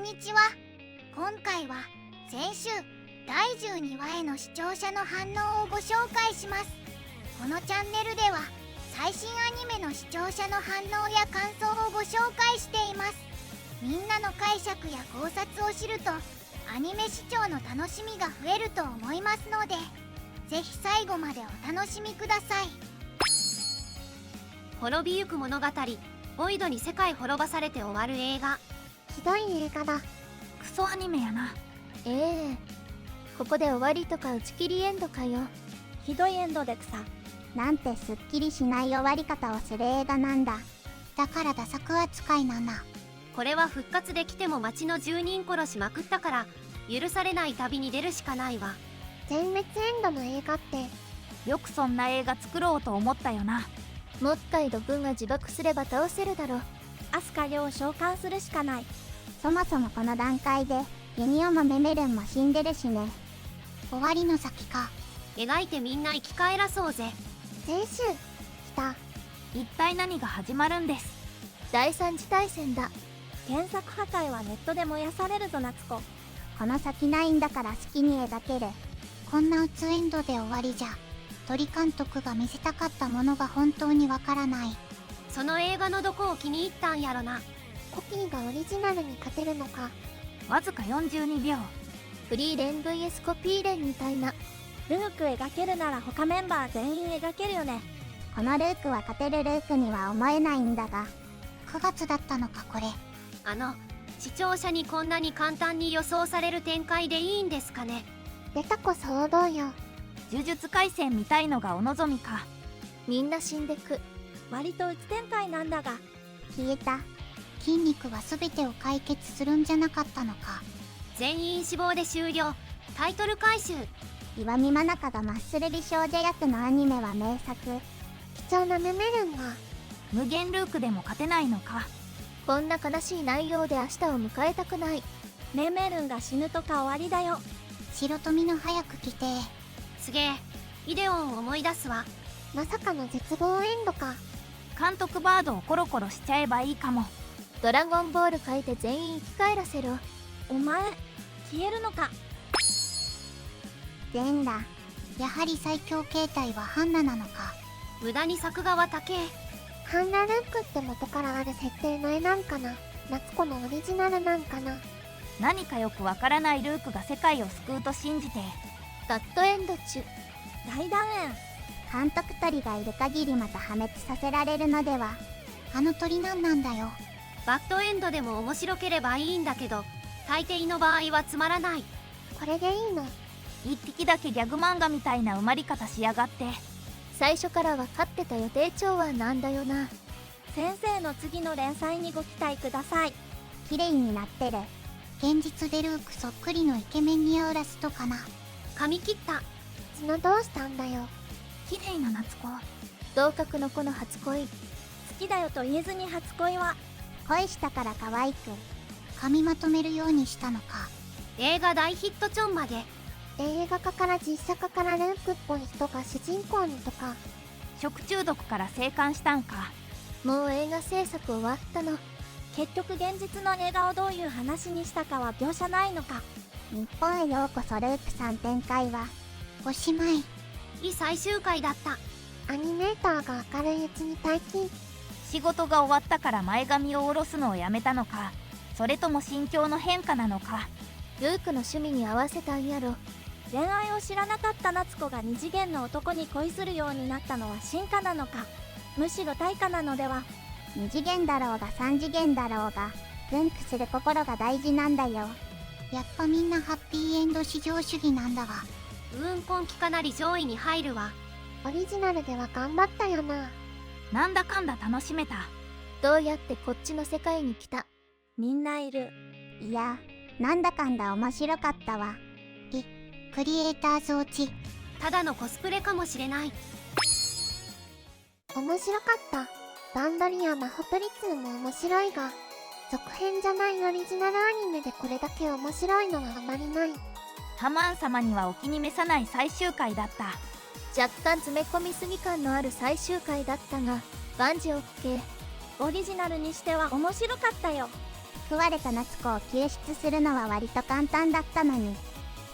にちは。今回は先週第12話への視聴者の反応をご紹介します。このチャンネルでは最新アニメの視聴者の反応や感想をご紹介しています。みんなの解釈や考察を知るとアニメ視聴の楽しみが増えると思いますので、ぜひ最後までお楽しみください。滅びゆく物語、ボイドに世界滅ばされて終わる映画。ひどい映画だ。クソアニメやな。ここで終わりとか打ち切りエンドかよ。ひどいエンドでくさ。なんてすっきりしない終わり方をする映画なんだ。だからダ作扱いなな。これは復活できても町の住人殺しまくったから許されない旅に出るしかないわ。全滅エンドの映画ってよくそんな映画作ろうと思ったよな。もっかいど軍が自爆すれば倒せるだろ。アスカリョを召喚するしかない。そもそもこの段階でユニオもメメルンも死んでるしね。終わりの先か。描いてみんな生き返らそうぜ。先週来た。一体何が始まるんです？第三次大戦だ。原作破壊はネットで燃やされるぞ夏子。この先ないんだから好きに描ける。こんなうつエンドで終わりじゃ鳥監督が見せたかったものが本当にわからない。その映画のどこを気に入ったんやろな。コピーがオリジナルに勝てるのか。わずか42秒。フリーレン vs コピーレンみたいな。ルーク描けるなら他メンバー全員描けるよね。このルークは勝てるルークには思えないんだが。9月だったのかこれ。視聴者にこんなに簡単に予想される展開でいいんですかね。出たこそ王道よ。呪術廻戦みたいのがお望みか。みんな死んでく。割とうつ展開なんだが。消えた。筋肉は全てを解決するんじゃなかったのか。全員死亡で終了。タイトル回収。岩見真中がマッスル美少女役のアニメは名作。貴重なメメルンが無限ルークでも勝てないのか。こんな悲しい内容で明日を迎えたくない。メメルンが死ぬとか終わりだよ。白富の早く来て。すげえ。イデオンを思い出すわ。まさかの絶望エンドか。監督バードをコロコロしちゃえばいいかも。ドラゴンボール書いて全員生き返らせろ。お前消えるのか。ゼンラ、やはり最強形態はハンナなのか。無駄に作画は高え。ハンナルークって元からある設定の絵なんかな。夏子のオリジナルなんかな。何かよくわからないルークが世界を救うと信じて。バッドエンド中。大団円。監督鳥がいる限りまた破滅させられるのでは。あの鳥なんだよ。バッドエンドでも面白ければいいんだけど、大抵の場合はつまらない。これでいいの？一匹だけギャグ漫画みたいな埋まり方しやがって。最初から分かってた予定調和なんだよな。先生の次の連載にご期待ください。綺麗になってる。現実でルークそっくりのイケメンにアウラストかな。髪切った。角どうしたんだよ。綺麗な夏子。同格の子の初恋。好きだよと言えずに初恋は。恋したから可愛く髪まとめるようにしたのか。映画大ヒットちょんまで。映画化から実写化からルークっぽい人が主人公にとか。食中毒から生還したんか。もう映画制作終わったの。結局現実の映画をどういう話にしたかは描写ないのか。日本へようこそルークさん展開はおしまい。いい最終回だった。アニメーターが明るいうちに退勤。仕事が終わったから前髪を下ろすのをやめたのか、それとも心境の変化なのか。ルークの趣味に合わせたんやろ。恋愛を知らなかった夏子が二次元の男に恋するようになったのは進化なのか、むしろ退化なのでは。二次元だろうが三次元だろうが分岐する心が大事なんだよ。やっぱみんなハッピーエンド至上主義なんだわ。今期かなり上位に入るわ。オリジナルでは頑張ったよな。なんだかんだ楽しめた。どうやってこっちの世界に来た。みんないる。いや、なんだかんだ面白かったわ。クリエイターズ落ち。ただのコスプレかもしれない。面白かった。バンドリア・マホプリ2も面白いが、続編じゃないオリジナルアニメでこれだけ面白いのはあまりない。ハマン様にはお気に召さない最終回だった。若干詰め込みすぎ感のある最終回だったが、万事 OK。オリジナルにしては面白かったよ。救われた夏子を救出するのは割と簡単だったのに、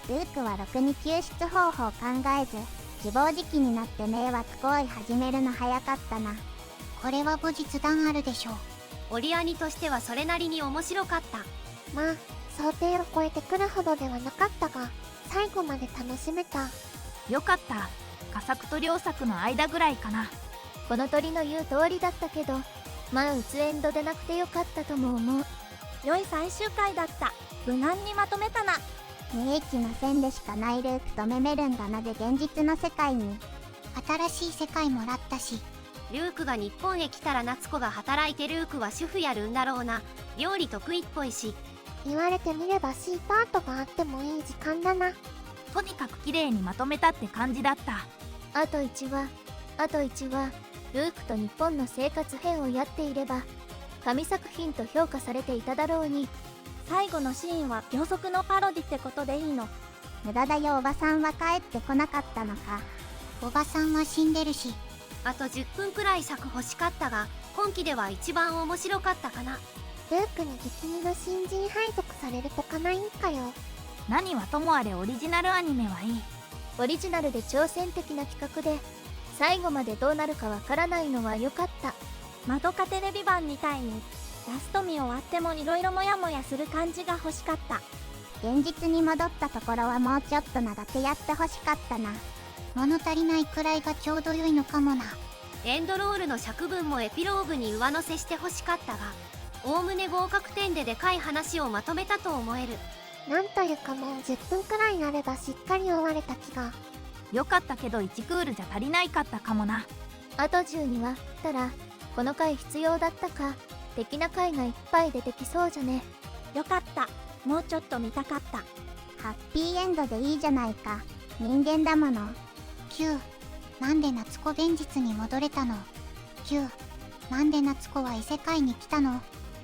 ルークはろくに救出方法を考えず、自暴自棄になって迷惑行為始めるの早かったな。これは後日談あるでしょう。オリアニとしてはそれなりに面白かった。まあ想定を超えてくるほどではなかったが、最後まで楽しめた。よかった。佳作と良作の間ぐらいかな。この鳥の言う通りだったけど、まあうつエンドでなくてよかったとも思う。良い最終回だった。無難にまとめたな。無益な線でしかないルークとメメルンがなぜ現実の世界に。新しい世界もらったし、ルークが日本へ来たら夏子が働いてルークは主婦やるんだろうな。料理得意っぽいし。言われてみればシートアートがあってもいい時間だな。とにかく綺麗にまとめたって感じだった。あと1話、ルークと日本の生活編をやっていれば、神作品と評価されていただろうに。最後のシーンは秒速のパロディってことでいいの？無駄だよ、おばさんは帰ってこなかったのか。おばさんは死んでるし。あと10分くらい作欲しかったが、今期では一番面白かったかな。ルークに激似の新人配属されるとかないんかよ。何はともあれオリジナルアニメはいい。オリジナルで挑戦的な企画で、最後までどうなるかわからないのは良かった。まどかテレビ版みたいにラスト見終わってもいろいろモヤモヤする感じが欲しかった。現実に戻ったところはもうちょっと長くやってほしかったな。物足りないくらいがちょうど良いのかもな。エンドロールの尺分もエピローグに上乗せしてほしかったが、おおむね合格点ででかい話をまとめたと思える。なんというかもう10分くらいあればしっかり終われた気が。よかったけど1クールじゃ足りないかったかもな。あと12話たら、この回必要だったか、的な回がいっぱい出てきそうじゃね。よかった。もうちょっと見たかった。ハッピーエンドでいいじゃないか。人間だもの。Q、なんで夏子現実に戻れたの？ Q、なんで夏子は異世界に来たの？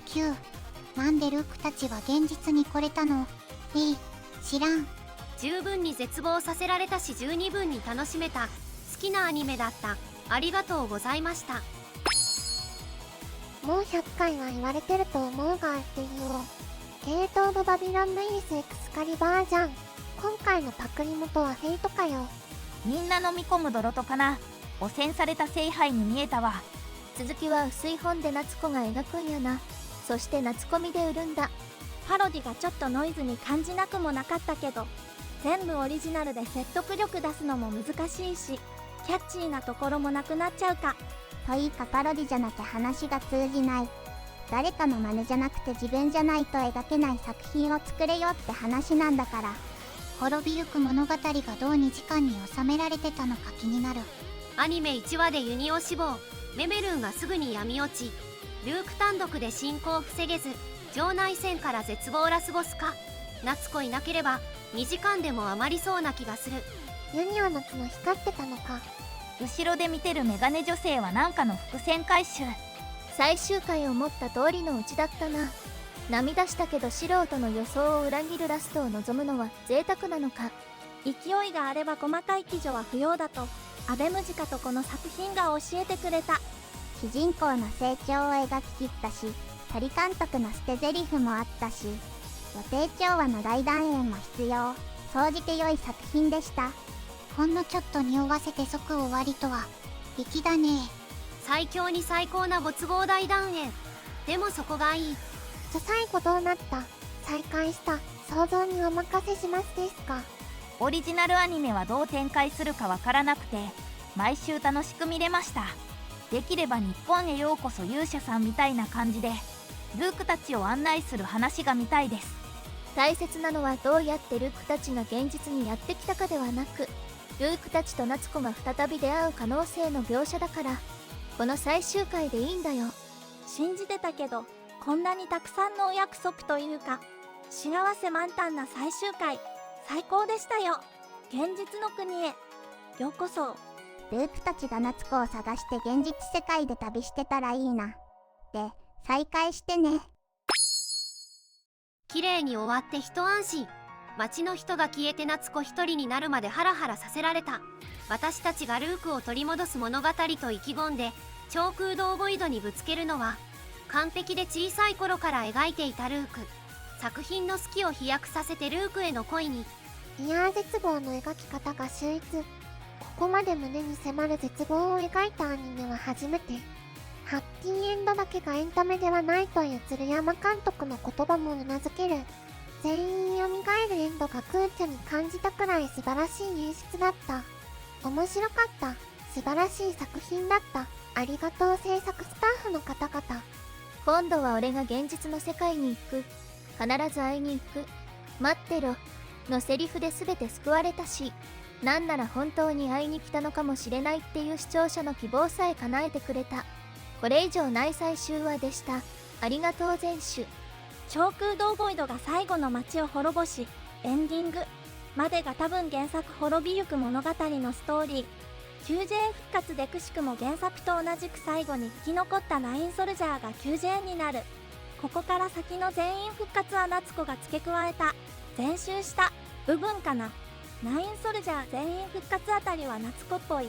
Q、なんでルークたちは現実に来れたの？知らん。十分に絶望させられたし、十二分に楽しめた好きなアニメだった。ありがとうございました。もう100回は言われてると思うがっていうゲートオブバビロンルイスエクスカリバーじゃん。今回のパクリ元はフェイトかよ。みんな飲み込むドロトかな。汚染された聖杯に見えたわ。続きは薄い本で夏子が描くんやな。そして夏コミで売るんだ。パロディがちょっとノイズに感じなくもなかったけど、全部オリジナルで説得力出すのも難しいし、キャッチーなところもなくなっちゃうか。というかパロディじゃなきゃ話が通じない。誰かの真似じゃなくて自分じゃないと描けない作品を作れよって話なんだから。滅びゆく物語がどう2時間に収められてたのか気になる。アニメ1話でユニオ死亡、メメルーンがすぐに闇落ち、ルーク単独で進行を防げず、場内戦から絶望ラスボスか。夏子いなければ2時間でも余りそうな気がする。ユニオの角光ってたのか。後ろで見てるメガネ女性はなんかの伏線回収。最終回を思った通りのオチだったな。涙したけど素人の予想を裏切るラストを望むのは贅沢なのか。勢いがあれば細かい記叙は不要だと阿部ムジカとこの作品が教えてくれた。主人公の成長を描き切ったし、仮監督の捨て台詞もあったし、予定調和の大団円も必要。総じて良い作品でした。ほんのちょっと匂わせて即終わりとは粋だね。最強に最高な没後大団円。でもそこがいい。最後どうなった？再開した。想像にお任せしますですか。オリジナルアニメはどう展開するかわからなくて、毎週楽しく見れました。できれば日本へようこそ勇者さんみたいな感じでルークたちを案内する話が見たいです。大切なのはどうやってルークたちが現実にやってきたかではなく、ルークたちと夏子が再び出会う可能性の描写だから、この最終回でいいんだよ。信じてたけど、こんなにたくさんのお約束というか幸せ満タンな最終回、最高でしたよ。現実の国へようこそ。ルークたちが夏子を探して現実世界で旅してたらいいな。で、再会してね。綺麗に終わって一安心。街の人が消えて夏子一人になるまでハラハラさせられた。私たちがルークを取り戻す物語と意気込んで超空洞ボイドにぶつけるのは完璧で小さい頃から描いていたルーク。作品の好きを飛躍させてルークへの恋に。いやー、絶望の描き方が秀逸。ここまで胸に迫る絶望を描いたアニメは初めて。ハッピーエンドだけがエンタメではないという鶴山監督の言葉もうなずける。全員蘇るエンドが空虚に感じたくらい素晴らしい演出だった。面白かった。素晴らしい作品だった。ありがとう制作スタッフの方々。今度は俺が現実の世界に行く。必ず会いに行く。待ってろ。のセリフで全て救われたし、なんなら本当に会いに来たのかもしれないっていう視聴者の希望さえ叶えてくれた。これ以上ない最終話でした。ありがとう全種。長空洞ゴイドが最後の街を滅ぼし、エンディングまでが多分原作滅びゆく物語のストーリー。救助復活でくしくも原作と同じく最後に生き残ったナインソルジャーが救助になる。ここから先の全員復活は夏子が付け加えた前集した部分かな。ナインソルジャー全員復活あたりは夏子っぽい。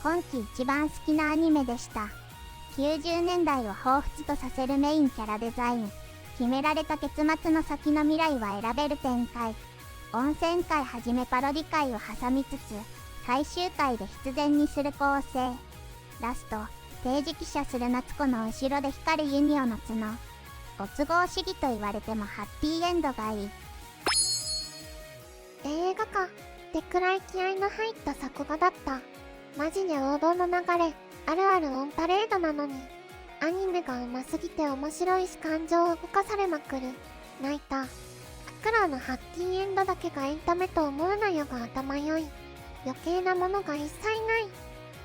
今季一番好きなアニメでした。90年代を彷彿とさせるメインキャラデザイン。決められた結末の先の未来は選べる展開。温泉会はじめパロディ会を挟みつつ、最終回で必然にする構成。ラスト、定時記者する夏子の後ろで光るユニオの角。ご都合主義と言われてもハッピーエンドがいい。映画かってくらい気合の入った作画だった。マジで王道の流れ、あるあるオンパレードなのに、アニメがうますぎて面白いし感情を動かされまくる。泣いた。ククラのハッピーエンドだけがエンタメと思うなよが頭良い。余計なものが一切ない。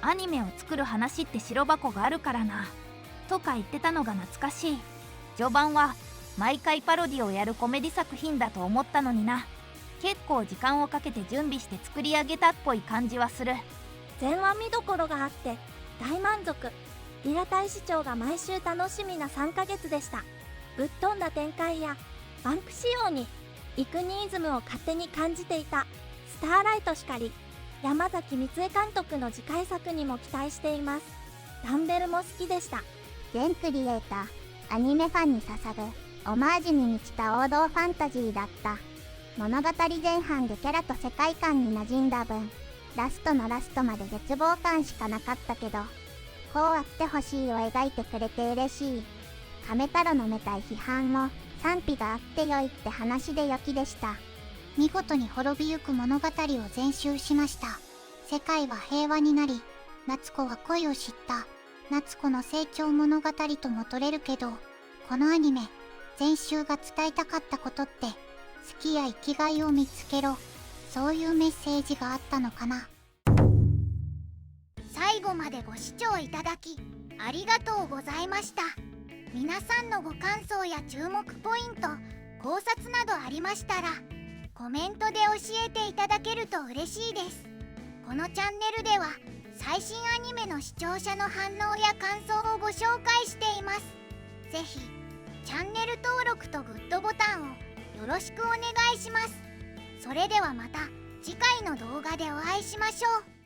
アニメを作る話って白箱があるからなとか言ってたのが懐かしい。序盤は毎回パロディをやるコメディ作品だと思ったのにな。結構時間をかけて準備して作り上げたっぽい感じはする。全話見どころがあって大満足。リラ大視聴が毎週楽しみな3ヶ月でした。ぶっ飛んだ展開やバンク仕様にイクニーズムを勝手に感じていた。スターライトしかり山崎光恵監督の次回作にも期待しています。ダンベルも好きでした。全クリエイター、アニメファンに捧ぐオマージュに満ちた王道ファンタジーだった。物語前半でキャラと世界観に馴染んだ分、ラストのラストまで絶望感しかなかったけど、こうあってほしいを描いてくれて嬉しい。亀太郎のめたい批判も賛否があってよいって話で良きでした。見事に滅びゆく物語を全集しました。世界は平和になり、夏子は恋を知った。夏子の成長物語とも取れるけど、このアニメ全集が伝えたかったことって、好きや生きがいを見つけろ、そういうメッセージがあったのかな。最後までご視聴いただきありがとうございました。皆さんのご感想や注目ポイント、考察などありましたらコメントで教えていただけると嬉しいです。このチャンネルでは最新アニメの視聴者の反応や感想をご紹介しています。ぜひチャンネル登録とグッドボタンをよろしくお願いします。それではまた次回の動画でお会いしましょう。